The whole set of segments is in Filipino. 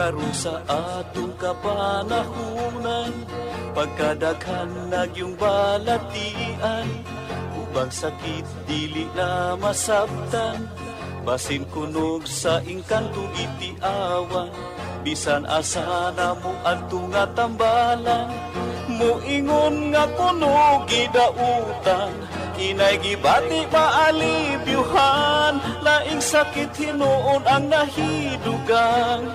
karon sa atong kapanahunan, pagkadaghan nagyong balatian, ubang sakit dili na masabtan, basin kunog sa ingkantong itiawan, bisan asa na mo adto nga tambalan, muingon nga kunog gidautan, inay gibati maalibyuhan, laing sakit hinuon ang nahidugang,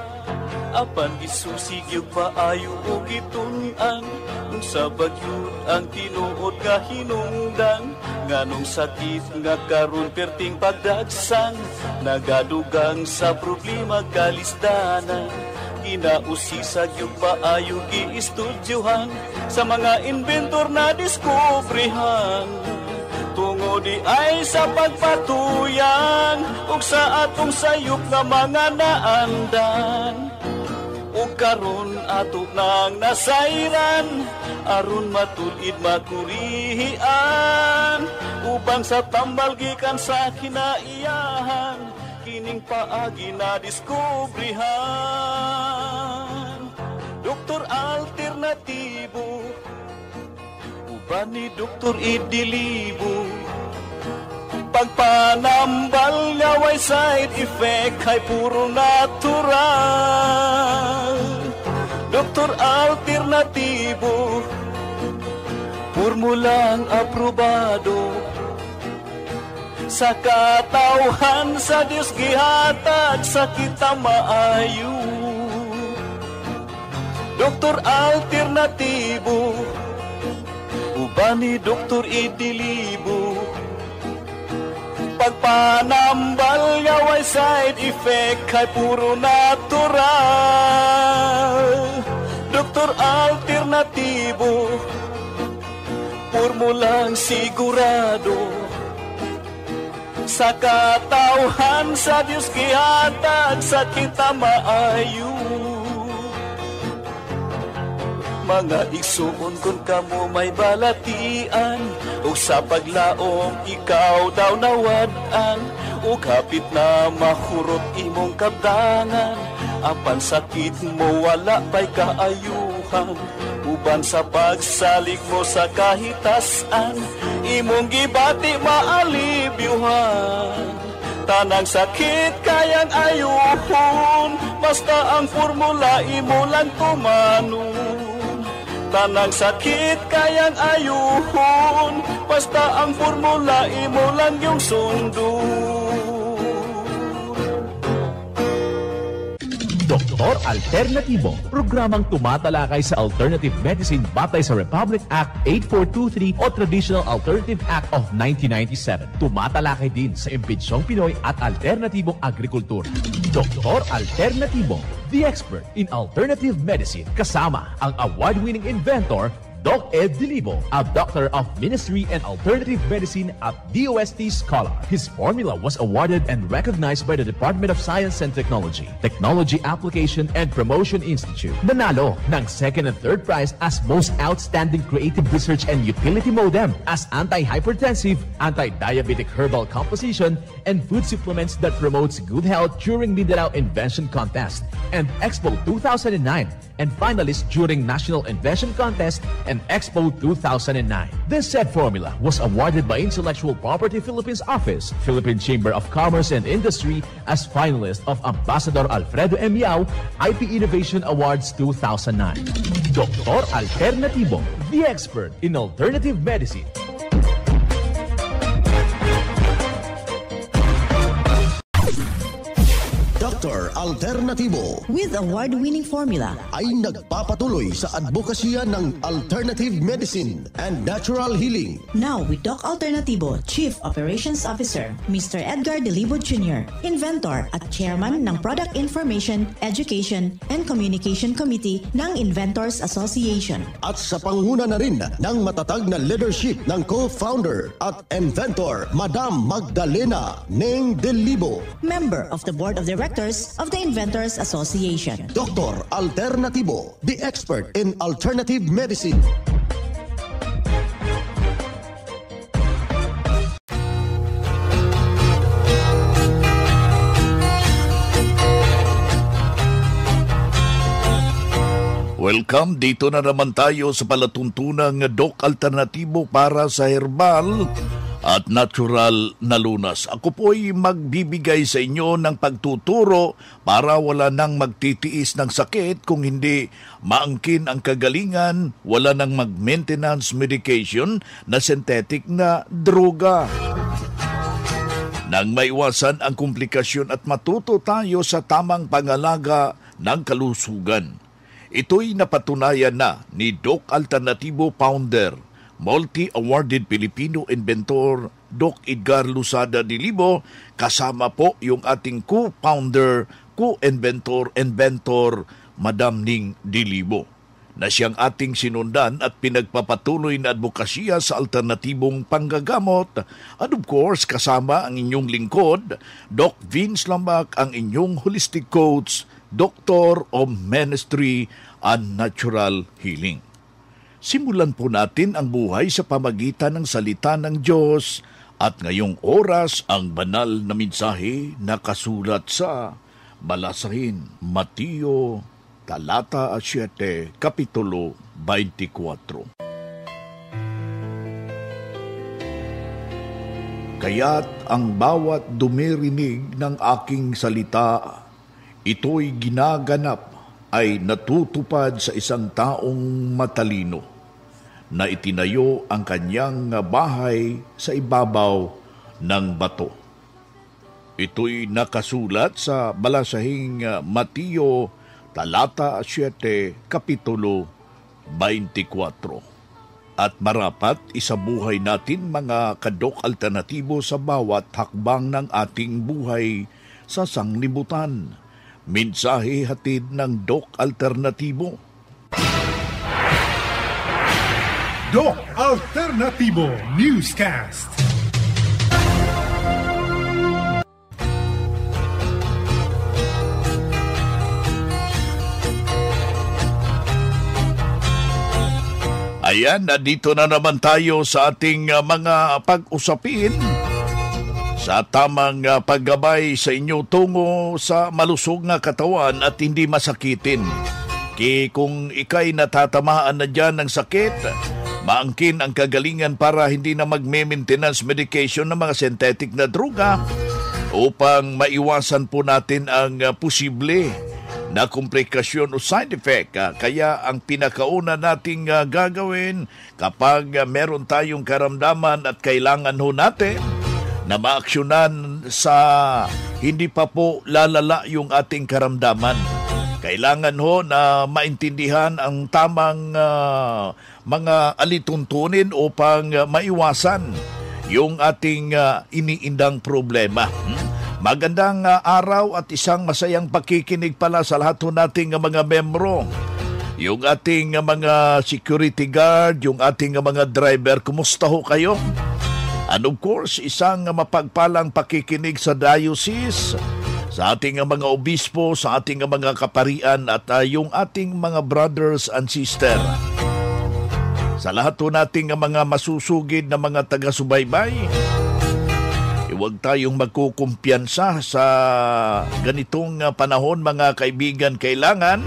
apan gisusig yung paayo o gitun-an, kung sa bagyod ang tinuod nga hinungdan, nganong sakit nga karon perting pagdagsang, nagadugang sa problema kalisdanan, ginausisag yung paayo giistudyohan, sa mga inventor na diskubrihan, tungo di ay sa pagpatuyan, ug sa atong sayop nga mga naandan, ug karon ato nang nasayran, aron matulid makurihian, ubang sa tambal gikan sa kinaiyahan, kining paagi na diskubrihan. Doktor alternatibo, uban ni Doktor Idilibo, pagpanambal nga way side effect ay puro natural. Doktor alternatibo, formulang aprobado, sa katawhan sa Diyos gihatag sa kita maayo. Doktor alternatibo, uban ni Doktor Idilibo, pagpanambal nga way side effect ay puro natural. Doktor alternatibo, formulang sigurado, sa katawhan sa Diyos gihatag sa kita maayo. Mga igsuon kung kamo may balatian, o sa paglaom ikaw daw nawad-an, o kapit na mahurot imong kabdangan, apan sakit mo wala pa'y kaayuhan, uban sa pagsalig mo sa kahitasan, imong gibati maalibyuhan, tanang sakit kayang ayuhon, basta ang formula imo lang tumanon. Tanang sakit kayang ayuhon, basta ang formula imo lang yung sundon. Doktor Alternatibo, programang tumatalakay sa alternative medicine batay sa Republic Act 8423 o Traditional Alternative Act of 1997. Tumatalakay din sa impinsyong Pinoy at alternatibong agrikultura. Doktor Alternatibo, the expert in alternative medicine, kasama ang award-winning inventor Doc Ed Dilibo, a doctor of ministry and alternative medicine at DOST Scholar. His formula was awarded and recognized by the Department of Science and Technology, Technology Application and Promotion Institute. Nanalo ng second and third prize as Most Outstanding Creative Research and Utility Modem, as Anti-Hypertensive, Anti-Diabetic Herbal Composition, and Food Supplements that Promotes Good Health during Mindanao Invention Contest and Expo 2009, and finalist during National Invention Contest and Expo 2009. This said formula was awarded by Intellectual Property Philippines Office, Philippine Chamber of Commerce and Industry as finalist of Ambassador Alfredo M. Yao IP Innovation Awards 2009. Doktor Alternatibo, the expert in alternative medicine. Dr. Alternatibo, with award-winning formula, ay nagpapatuloy sa advokasya ng alternative medicine and natural healing. Now with Doc Alternatibo, Chief Operations Officer, Mr. Edgar Dilibo Jr., inventor at chairman ng Product Information, Education, and Communication Committee ng Inventors Association. At sa pangunguna na rin ng matatag na leadership ng co-founder at inventor, Madam Magdalena Neng Dilibo, member of the Board of Directors of the Inventors Association. Dr. Alternatibo, the expert in alternative medicine. Welcome, dito na naman tayo sa palatuntunang Doc Alternatibo para sa herbal at natural na lunas. Ako po'y magbibigay sa inyo ng pagtuturo para wala nang magtitiis ng sakit, kung hindi maangkin ang kagalingan, wala nang mag-maintenance medication na synthetic na droga. Nang maiwasan ang komplikasyon at matuto tayo sa tamang pangalaga ng kalusugan. Ito'y napatunayan na ni Doc Alternatibo founder, multi-awarded Filipino inventor Doc Edgar Luzada Dilibo, kasama po yung ating co-founder, inventor Madam Ning Dilibo, na siyang ating sinundan at pinagpapatuloy na advokasya sa alternatibong panggagamot. At of course, kasama ang inyong lingkod, Doc Vince Lambak, ang inyong holistic coach, Doctor of Ministry and Natural Healing. Simulan po natin ang buhay sa pamagitan ng salita ng Diyos at ngayong oras ang banal na mensahe na kasulat sa Malasahin, Mateo, talata 7, kapitulo 24. Kaya't ang bawat dumirinig ng aking salita, ito'y ginaganap ay natutupad sa isang taong matalino na itinayo ang kanyang bahay sa ibabaw ng bato. Ito'y nakasulat sa Balasahing Mateo, talata 7, kapitulo 24. At marapat isabuhay natin mga kadok alternatibo sa bawat hakbang ng ating buhay sa sanglibutan. Mensahe hatid ng Doc Alternatibo. Doc Alternatibo Newscast. Ayan, dito na naman tayo sa ating mga pag-usapin sa tamang paggabay sa inyo tungo sa malusog na katawan at hindi masakitin. Kung ikay natatamaan na dyan ng sakit, maangkin ang kagalingan para hindi na mag-maintenance medication ng mga synthetic na droga upang maiwasan po natin ang posible na komplikasyon o side effect. Kaya ang pinakauna nating gagawin kapag meron tayong karamdaman at kailangan ho natin na maaksyonan sa hindi pa po lalala yung ating karamdaman. Kailangan ho na maintindihan ang tamang mga alituntunin upang maiwasan yung ating iniindang problema. Magandang araw at isang masayang pakikinig pala sa lahat ho nating mga membro. Yung ating mga security guard, yung ating mga driver, kumusta ho kayo? And of course, isang mapagpalang pakikinig sa diocese, sa ating mga obispo, sa ating mga kaparian at yung ating mga brothers and sisters. Sa lahat po nating mga masusugid na mga taga-subaybay, huwag tayong magkukumpiyansa sa ganitong panahon mga kaibigan. Kailangan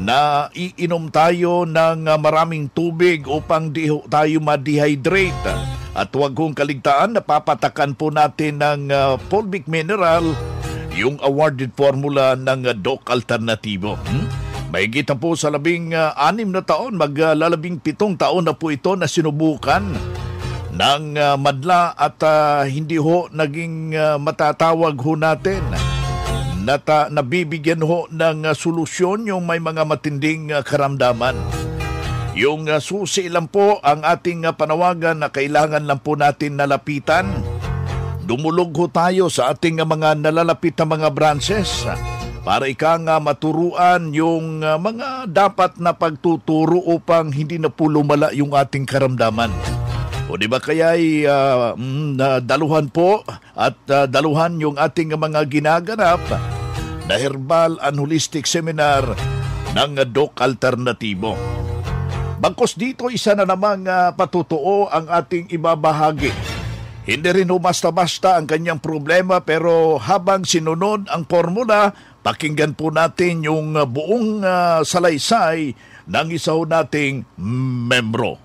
na iinom tayo ng maraming tubig upang di tayo ma-dehydrate. At huwag kong kaligtaan, napapatakan po natin ng fulvic mineral, yung awarded formula ng Doc Alternatibo. Mahigit po sa 16 na taon, maglalabing 7 taon na po ito na sinubukan ng madla at hindi ho naging matatawag ho natin. Nabibigyan ho ng solusyon yung may mga matinding karamdaman. Yung susi lang po ang ating panawagan na kailangan lang po natin nalapitan. Dumulog ho tayo sa ating mga nalalapit na mga branches para maturuan yung mga dapat na pagtuturo upang hindi na po lumala yung ating karamdaman. O di ba kaya'y daluhan po at daluhan yung ating mga ginaganap na herbal and holistic seminar ng Doc Alternatibo. Bagkos dito, isa na namang patutuo ang ating ibabahagi. Hindi rin basta-basta ang kanyang problema, pero habang sinunod ang formula, Pakinggan po natin yung buong salaysay ng isa ho nating membro.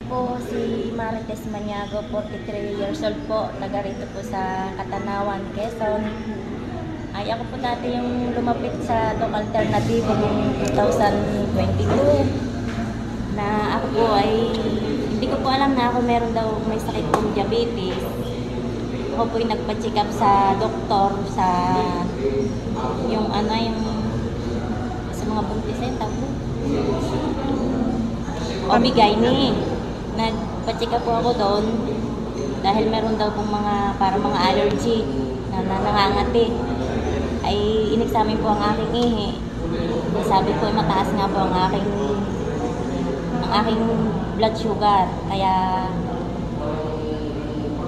Po si Marites Maniago, 43 years old po, taga rito po sa Katanawan, Quezon. Ay ako po dati yung lumapit sa Doc Alternativo noong 2022 na ako po ay hindi ko po alam na ako meron daw may sakit pong diabetes. Ako po yung nagpa-check up sa doktor sa yung sa mga buntis ay tabo. Obigayni. Nagpa-check up po ako doon dahil meron daw pong mga allergy na nangangati. Ay inexamine po ang aking ihi. Sabi ko ay mataas nga po ang aking blood sugar. Kaya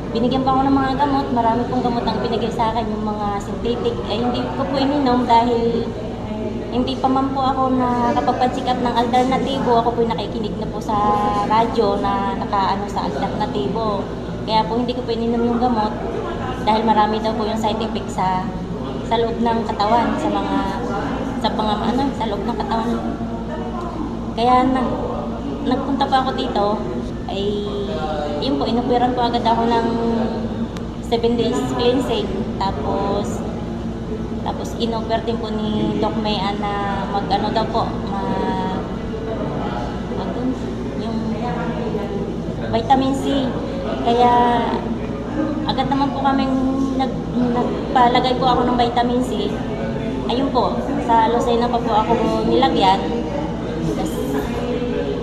binigyan pa ako ng mga gamot. Marami pong gamot ang binigay sa akin, yung mga synthetic. Ay hindi ko po ininom dahil hindi pa man po ako nakapagpa-check up ng alternatibo. Ako po nakikinig na po sa radyo na nakaano sa alternatibo. Kaya po hindi ko po ininom yung gamot dahil marami daw po yung side effects sa loob ng katawan, sa loob ng katawan. Kaya nagpunta pa ako dito, ay yun po, inoperahan po agad ako ng 7 days cleansing. Tapos inoper din po ni Doc Mayan na yung vitamin C. Kaya agad naman po kaming nagpalagay po ako ng vitamin C. Ayun po, sa Lucena pa po ako nilagyan.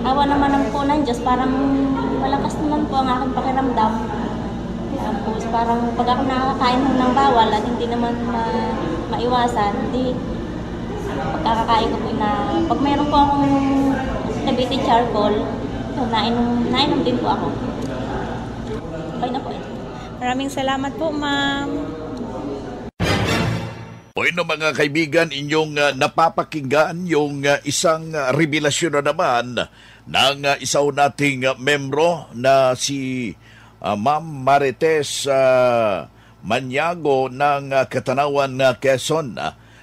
Awa naman po ng Diyos, parang malakas naman po ang aking pakiramdam. Tapos parang pag ako nakakain ng bawal at hindi naman maiwasan, hindi pagkakakain ko po na pag mayroon po akong diabetes charcoal, nainom din po ako. Okay na po ito. Maraming salamat po, ma'am. Bueno mga kaibigan, inyong napapakinggan yung isang revelasyon na naman ng isa nating membro na si Ma'am Marites Maniago ng Katanawan, Quezon.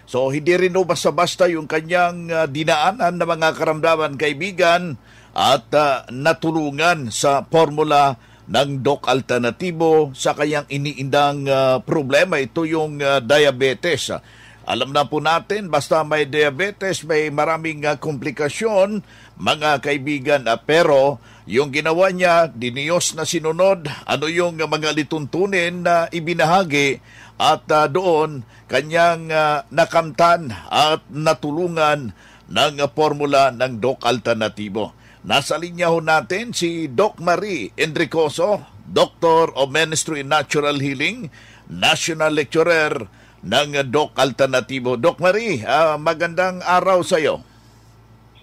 So hindi rin basta-basta yung kanyang dinaanan na mga karamdaman, kaibigan, at natulungan sa formula ng Doc Alternativo sa kanyang iniindang problema. Ito yung diabetes. Alam na po natin, basta may diabetes, may maraming komplikasyon, mga kaibigan. Pero yung ginawa niya, diniyos na sinunod, ano yung mga lituntunin na ibinahagi, at doon kanyang nakamtan at natulungan ng formula ng Doc Alternativo. Nasa linya ho natin si Doc Marie Enricoso, Doctor of Ministry in Natural Healing, National Lecturer ng Doc Alternativo. Doc Marie, magandang araw sa iyo.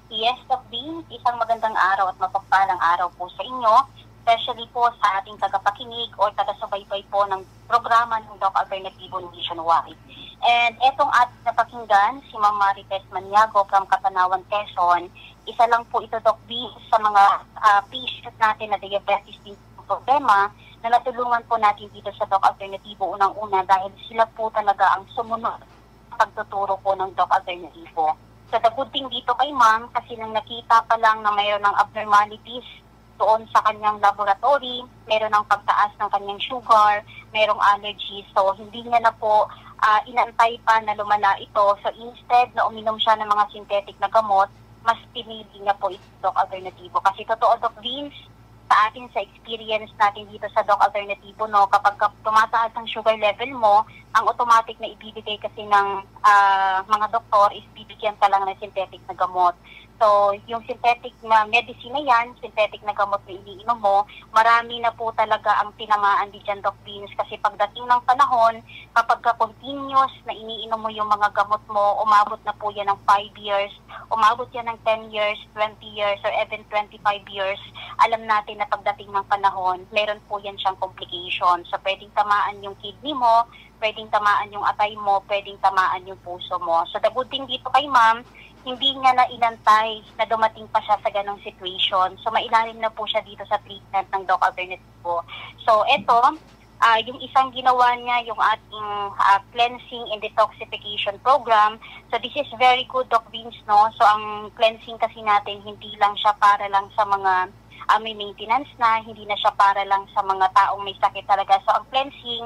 Yes, Doc Dean, isang magandang araw at mapagpalang araw po sa inyo, especially po sa ating tagapakinig o taga-subaybay po ng programa ng Doc Alternativo nationwide. And etong ating napakinggan, si Ma'am Marites Maniago from Katanawan, Quezon. Isa lang po ito, Doc B, sa mga patient natin na diabetes din problema na natulungan po natin dito sa Doc Alternativo unang-una dahil sila po talaga ang sumunod sa pagtuturo po ng Doc Alternativo. So the good thing dito kay Ma'am, kasi nang nakita pa lang na mayroon ng abnormalities doon sa kanyang laboratory, mayroon ng pagtaas ng kanyang sugar, mayroong allergies, so hindi niya na po inantay pa na lumala ito. So instead na uminom siya ng mga synthetic na gamot, mas pinili niya po ito Doc Alternativo. Kasi totoo, Doc Vince, sa atin, sa experience natin dito sa Doc Alternativo, no, kapag tumataas ang sugar level mo, ang automatic na ibibigay kasi ng mga doktor is bibigyan ka lang ng synthetic na gamot. So, yung synthetic na medicine na yan, synthetic na gamot na iniinom mo, marami na po talaga ang tinamaan di dyan, Doc Vince, kasi pagdating ng panahon, kapag continuous na iniinom mo yung mga gamot mo, umabot na po yan ng 5 years, umabot yan ng 10 years, 20 years, or even 25 years, alam natin na pagdating ng panahon, meron po yan siyang complication. So, pwedeng tamaan yung kidney mo, pwedeng tamaan yung atay mo, pwedeng tamaan yung puso mo. So, the good thing dito kay Ma'am, hindi niya na inantay na dumating pa siya sa ganong situation. So, mailalim na po siya dito sa treatment ng Doc Alternativo. So, eto, Yung isang ginawa niya, yung ating cleansing and detoxification program. So this is very good, Doc Vince, no? So ang cleansing kasi natin, hindi lang siya para lang sa mga may maintenance na, hindi na siya para lang sa mga taong may sakit talaga. So ang cleansing,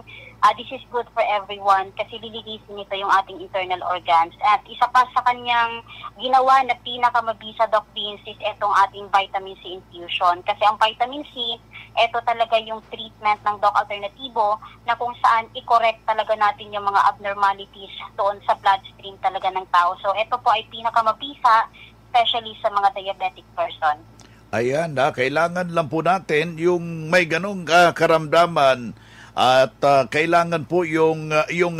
this is good for everyone kasi lilinisin nito yung ating internal organs. At isa pa sa kanyang ginawa na pinakamabisa, Doc Vince, is itong ating vitamin C infusion. Kasi ang vitamin C, ito talaga yung treatment ng Doc Alternativo na kung saan i-correct talaga natin yung mga abnormalities doon sa bloodstream talaga ng tao. So ito po ay pinakamabisa, especially sa mga diabetic person. Ayan, kailangan lang po natin yung may ganong karamdaman at kailangan po yung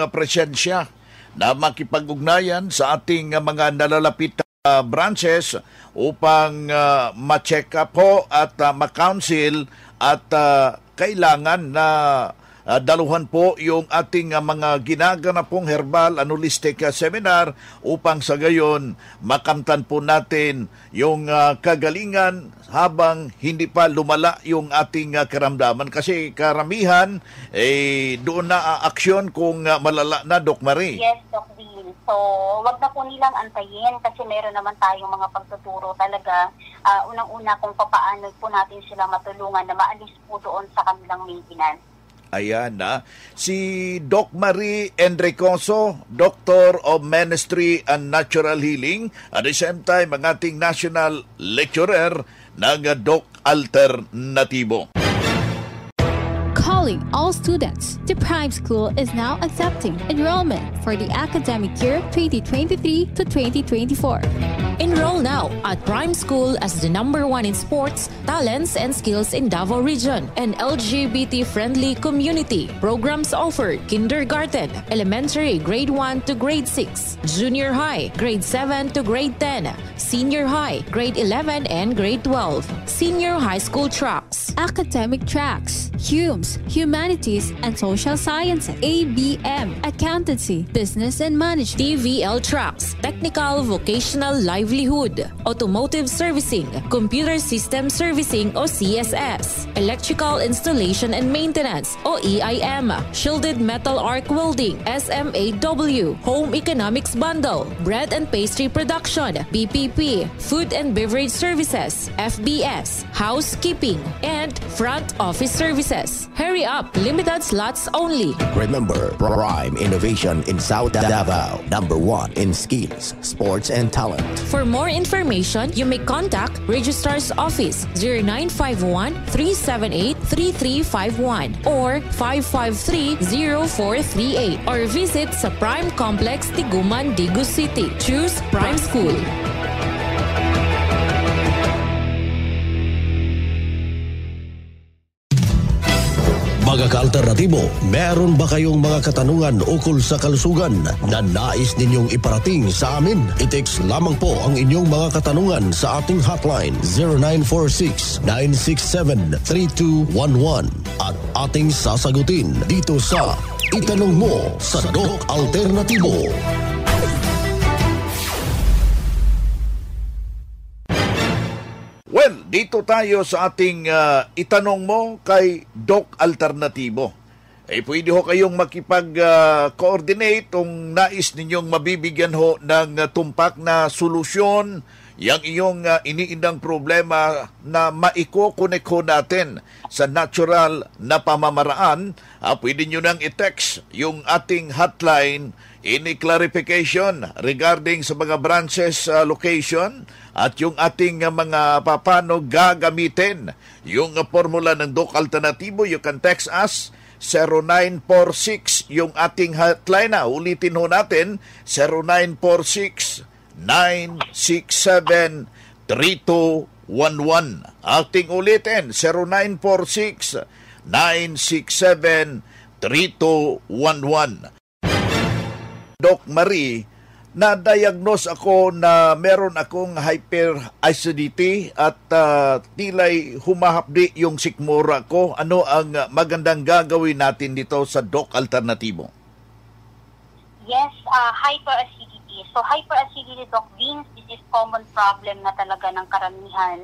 presensya na makipag-ugnayan sa ating mga nalalapit na branches upang ma-check up po at ma-counsel at kailangan na daluhan po yung ating mga ginaganap pong herbal and holistic seminar upang sa gayon makamtan po natin yung kagalingan habang hindi pa lumala yung ating karamdaman. Kasi karamihan doon na aksyon kung malala na, Doc Marie. Yes, Doc Vin. So, wag na po nilang antayin kasi meron naman tayong mga pagtuturo talaga. Unang-una kung paano po natin sila matulungan na maalis po doon sa kanilang maintenance. Ayan si Doc Marie Enricoso, Doctor of Ministry and Natural Healing, at the same time ang ating National Lecturer ng Doc Alternativo. Calling all students, the Prime School is now accepting enrollment for the academic year 2023 to 2024. Enroll now at Prime School as the #1 in sports, talents, and skills in Davao Region and LGBT-friendly community. Programs offered: kindergarten, elementary grade 1 to grade 6, junior high grade 7 to grade 10, senior high grade 11 and grade 12, senior high school tracks, academic tracks, HUMS, Humanities and Social Sciences, ABM, Accountancy, Business and Management, TVL tracks, technical vocational livelihood, automotive servicing, computer system servicing o CSS, electrical installation and maintenance o EIM, shielded metal arc welding, SMAW, home economics bundle, bread and pastry production, BPP, food and beverage services, FBS, housekeeping, and front office services. Hurry up, limited slots only. Remember, Prime Innovation in South Davao, #1 in skills, sports, and talent. For more information, you may contact Registrar's Office 0951-378-3351 or 553-0438 or visit sa Prime Complex, Tiguman, Digu City. Choose Prime School. Mga ka-alternatibo, meron ba kayong mga katanungan ukol sa kalusugan na nais ninyong iparating sa amin? I-text lamang po ang inyong mga katanungan sa ating hotline 0946-967-3211 at ating sasagutin dito sa Itanong Mo sa Doc Alternatibo. Well, dito tayo sa ating itanong mo kay Doc Alternativo. Pwede ho kayong makipag-coordinate kung nais ninyong mabibigyan ho ng tumpak na solusyon yang iyong iniindang problema na maiko-connect ho natin sa natural na pamamaraan. Pwede nyo nang i-text yung ating hotline ini clarification regarding sa mga branches location at yung ating mga paano gagamitin yung formula ng Doc Alternativo. You can text us 0946 yung ating hotline na. Ulitin ho natin 0946-967-3211. Ating ulitin 0946-967-3211. Doc Marie, na-diagnose ako na meron akong hyperacidity at tila'y humahapdi yung sikmura ko. Ano ang magandang gagawin natin dito sa Doc Alternativo? Yes, hyperacidity. So hyperacidity, Doc Vince, this is common problem na talaga ng karamihan.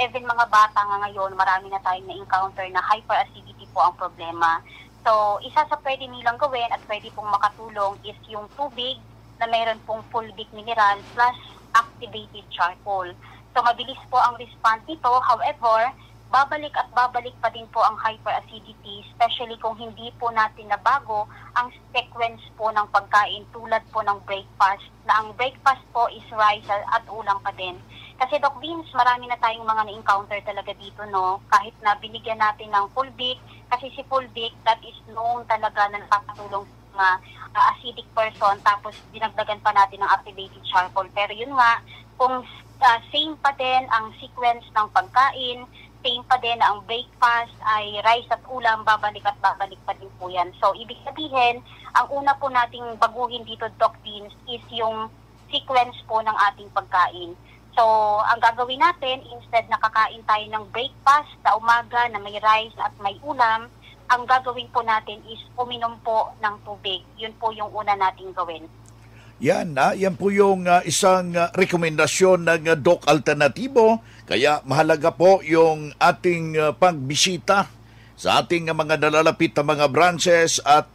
Even mga bata nga ngayon, marami na tayong na-encounter na hyperacidity po ang problema. So, isa sa pwede nilang gawin at pwede pong makatulong is yung tubig na mayroon pong fulvic mineral plus activated charcoal. So, mabilis po ang response nito. However, babalik at babalik pa din po ang hyperacidity, especially kung hindi po natin nabago ang sequence po ng pagkain tulad po ng breakfast, na ang breakfast po is rice at ulam pa din. Kasi Doc Vince, marami na tayong mga na-encounter talaga dito, no? Kahit na binigyan natin ng fulvic, kasi si fulvic, that is known talaga na nakakatulong sa mga acidic person, tapos dinagdagan pa natin ng activated charcoal. Pero yun nga, kung same pa din ang sequence ng pagkain, same pa din na ang breakfast ay rice at ulam, babalik at babalik pa din po yan. So, ibig sabihin, ang una po nating baguhin dito, Doc Vince, is yung sequence po ng ating pagkain. So, ang gagawin natin, instead na kakain tayo ng breakfast sa umaga na may rice at may ulam, ang gagawin po natin is uminom po ng tubig. Yun po yung una nating gawin. Yan po yung isang rekomendasyon ng Doc Alternativo. Kaya mahalaga po yung ating pagbisita sa ating mga nalalapit na mga branches at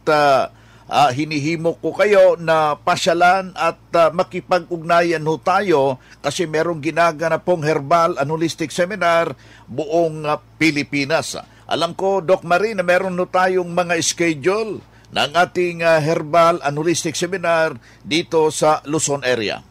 hinihimo ko kayo na pasyalan at makipag-ugnayan ho tayo kasi merong ginaganap pong herbal and holistic seminar buong Pilipinas. Alam ko, Doc Marie, na meron ho tayong mga schedule ng ating herbal and holistic seminar dito sa Luzon area.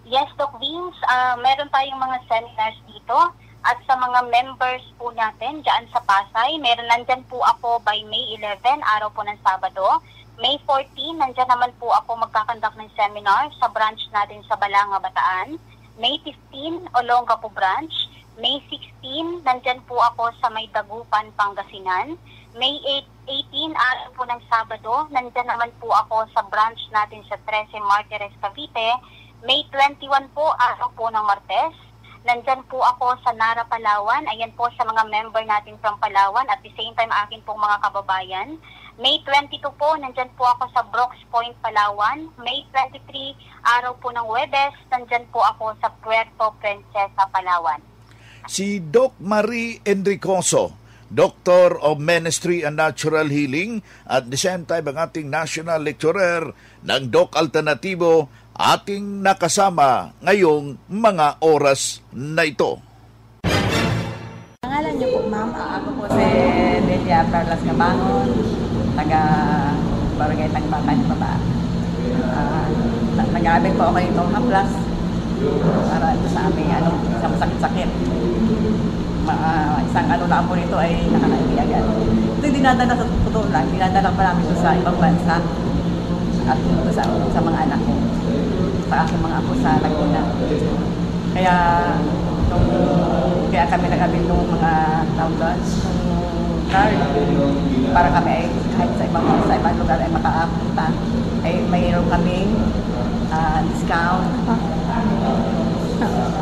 Yes, Doc Vince, meron tayong mga seminars dito at sa mga members po natin dyan sa Pasay. Nandyan po ako by May 11, araw po ng Sabado. May 14, nandyan naman po ako magkakandak ng seminar sa branch natin sa Balanga, Bataan. May 15, Olongapo branch. May 16, nandyan po ako sa May Dagupan, Pangasinan. May 18, araw po ng Sabado, nandyan naman po ako sa branch natin sa 13 Martires, Cavite. May 21 po, araw po ng Martes. Nandyan po ako sa Nara, Palawan. Ayan po sa mga member natin from Palawan. At the same time, akin pong mga kababayan. May 22 po, nandyan po ako sa Brooks Point, Palawan. May 23, araw po ng Huwebes, nandyan po ako sa Puerto Princesa, Palawan. Si Doc Marie Enricoso, Doctor of Ministry and Natural Healing at the same time ang ating National Lecturer ng Doc Alternativo, ating nakasama ngayong mga oras na ito. Pangalan niyo po, ma'am? Ako po si Delia Perlas Cabangon, taga Barangay Tagbakan, Baba. Nag-aabil po ako itong haplas para ito sa aming isang sakit-sakit. Isang lang po nito ay nakakaibigan. Ito dinadala sa totoo lang, dinadala pa namin ito sa ibang bansa at ito sa mga anak ko, sa aking mga apo sa Laguna. Kaya kami nag-abil ng mga downloads, card, para kami ay kahit sa ibang lugar ay makaapunta, ay mayroon kaming discount.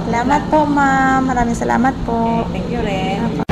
Salamat po, ma'am. Maraming salamat po. Okay, thank you rin.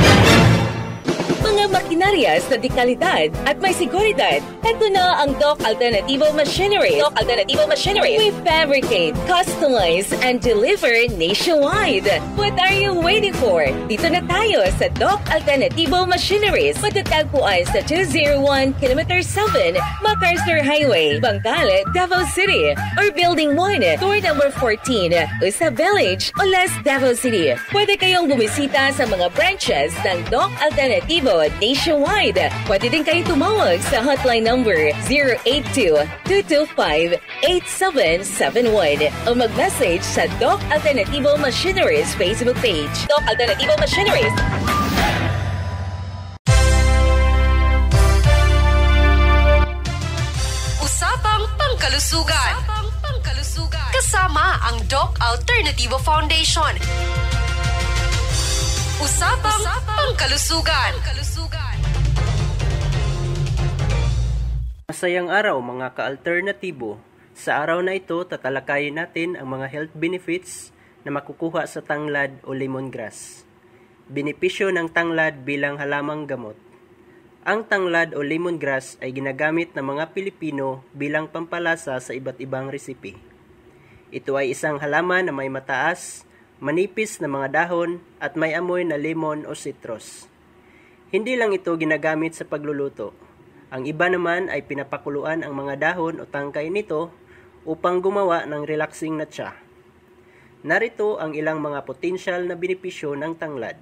Mga makinarya sa dekalidad at may seguridad. Ito na ang Doc Alternativo Machinery. Doc Alternativo Machinery. We fabricate, customize, and deliver nationwide. What are you waiting for? Dito na tayo sa Doc Alternativo Machineries. Matatagpuan sa 201 km 7 MacArthur Highway, Bangkalet, Davao City. Or Building 1, Door number 14, Usa Village, Olas, Davao City. Pwede kayong bumisita sa mga branches ng Doc Alternativo nationwide. Pwede din kayo tumawag sa hotline number 082-225-8771 o mag-message sa Doc Alternativo Machineries Facebook page. Doc Alternativo Machineries. Usapang Pangkalusugan. Kasama ang Doc Alternativo Foundation. Usapang Pangkalusugan. Masayang araw mga ka-alternatibo. Sa araw na ito, tatalakayin natin ang mga health benefits na makukuha sa tanglad o lemongrass. Benepisyo ng tanglad bilang halamang gamot. Ang tanglad o lemongrass ay ginagamit ng mga Pilipino bilang pampalasa sa iba't ibang resipe. Ito ay isang halaman na may mataas, manipis na mga dahon at may amoy na lemon o citrus. Hindi lang ito ginagamit sa pagluluto. Ang iba naman ay pinapakuluan ang mga dahon o tangkay nito upang gumawa ng relaxing na tsa. Narito ang ilang mga potensyal na benepisyo ng tanglad.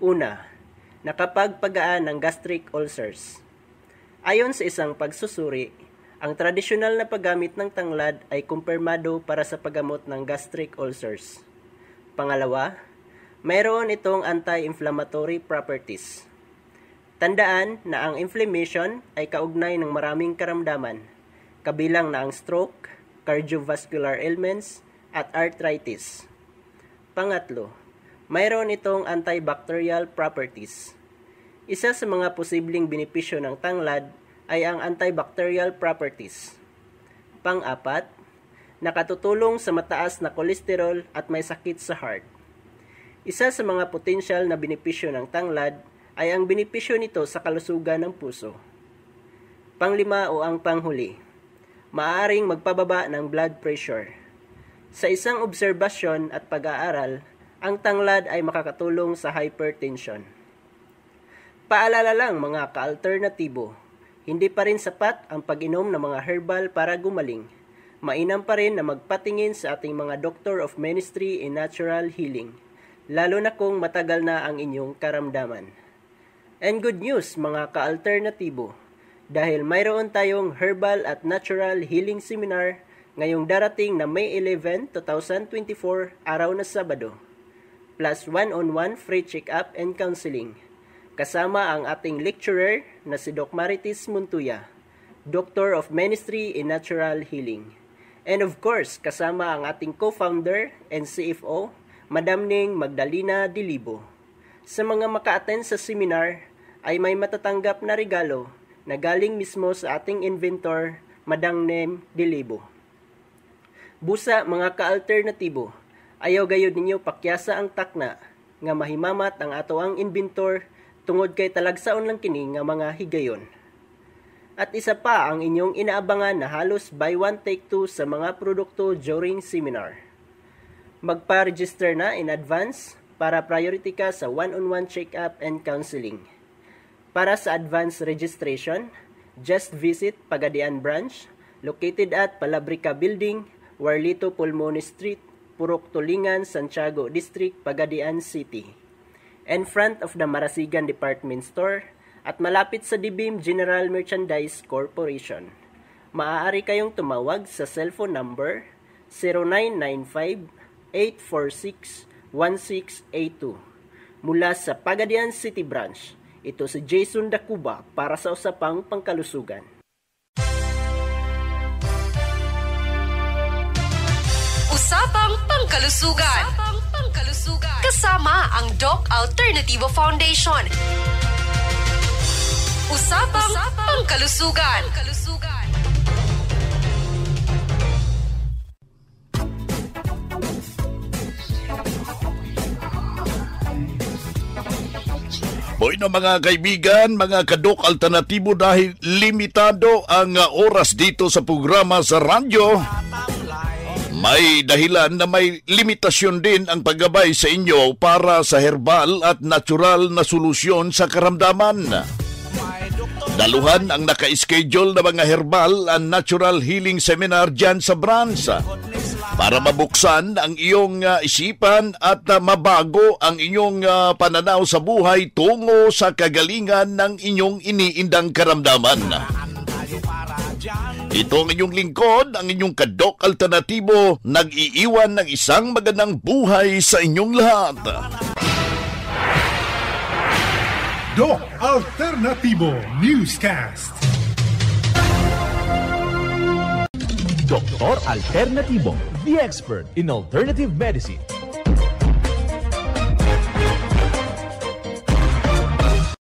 Una, nakapagpagaan ng gastric ulcers. Ayon sa isang pagsusuri, ang tradisyonal na paggamit ng tanglad ay kumpirmado para sa paggamot ng gastric ulcers. Pangalawa, mayroon itong anti-inflammatory properties. Tandaan na ang inflammation ay kaugnay ng maraming karamdaman, kabilang na ang stroke, cardiovascular ailments, at arthritis. Pangatlo, mayroon itong antibacterial properties. Isa sa mga posibleng benepisyo ng tanglad ay ang antibacterial properties. Pang-apat, nakatutulong sa mataas na kolesterol at may sakit sa heart. Isa sa mga potensyal na benepisyo ng tanglad ay ang benepisyo nito sa kalusugan ng puso. Panglima o ang panghuli, maaaring magpababa ng blood pressure. Sa isang obserbasyon at pag-aaral, ang tanglad ay makakatulong sa hypertension. Paalala lang mga ka-alternatibo, hindi pa rin sapat ang pag-inom ng mga herbal para gumaling. Mainam pa rin na magpatingin sa ating mga Doctor of Ministry in Natural Healing, lalo na kung matagal na ang inyong karamdaman. And good news mga ka-alternatibo, dahil mayroon tayong Herbal at Natural Healing Seminar ngayong darating na May 11, 2024, araw na Sabado, plus one-on-one free check-up and counseling, kasama ang ating lecturer na si Doc Marites Montuya, Doctor of Ministry in Natural Healing. And of course, kasama ang ating co-founder and CFO, Madam Ning Magdalena Dilibo. Sa mga maka-attend sa seminar, ay may matatanggap na regalo na galing mismo sa ating inventor, Madam Ning Dilibo. Busa mga ka-alternatibo, ayaw gayud ninyo pakyasa ang takna nga mahimamat ang ato ang inventor tungod kay talagsaon lang kini nga mga higayon. At isa pa ang inyong inaabangan na halos buy one take two sa mga produkto during seminar. Magpa-register na in advance para priority ka sa one-on-one check-up and counseling. Para sa advance registration, just visit Pagadian Branch, located at Palabrica Building, Warlito Pulmone Street, Purok Tulingan, Santiago District, Pagadian City. In front of the Marasigan Department Store at malapit sa DBIM General Merchandise Corporation. Maaari kayong tumawag sa cellphone number 0995-846-1682 mula sa Pagadian City Branch. Ito si Jason Dacuba para sa usapang pangkalusugan. Usapang pangkalusugan. Kasama ang Doc Alternativo Foundation. Usapang pangkalusugan. Boy na mga kaibigan, mga kadok alternatibo, dahil limitado ang oras dito sa programa sa radyo, may dahilan na may limitasyon din ang paggabay sa inyo para sa herbal at natural na solusyon sa karamdaman. Daluhan ang naka-schedule na mga herbal and natural healing seminar dyan sa branch para mabuksan ang iyong isipan at mabago ang inyong pananaw sa buhay tungo sa kagalingan ng inyong iniindang karamdaman. Ito ang inyong lingkod, ang inyong kadok alternatibo, nag-iiwan ng isang magandang buhay sa inyong lahat. Doc Alternativo Newscast. Doktor Alternativo, the expert in alternative medicine.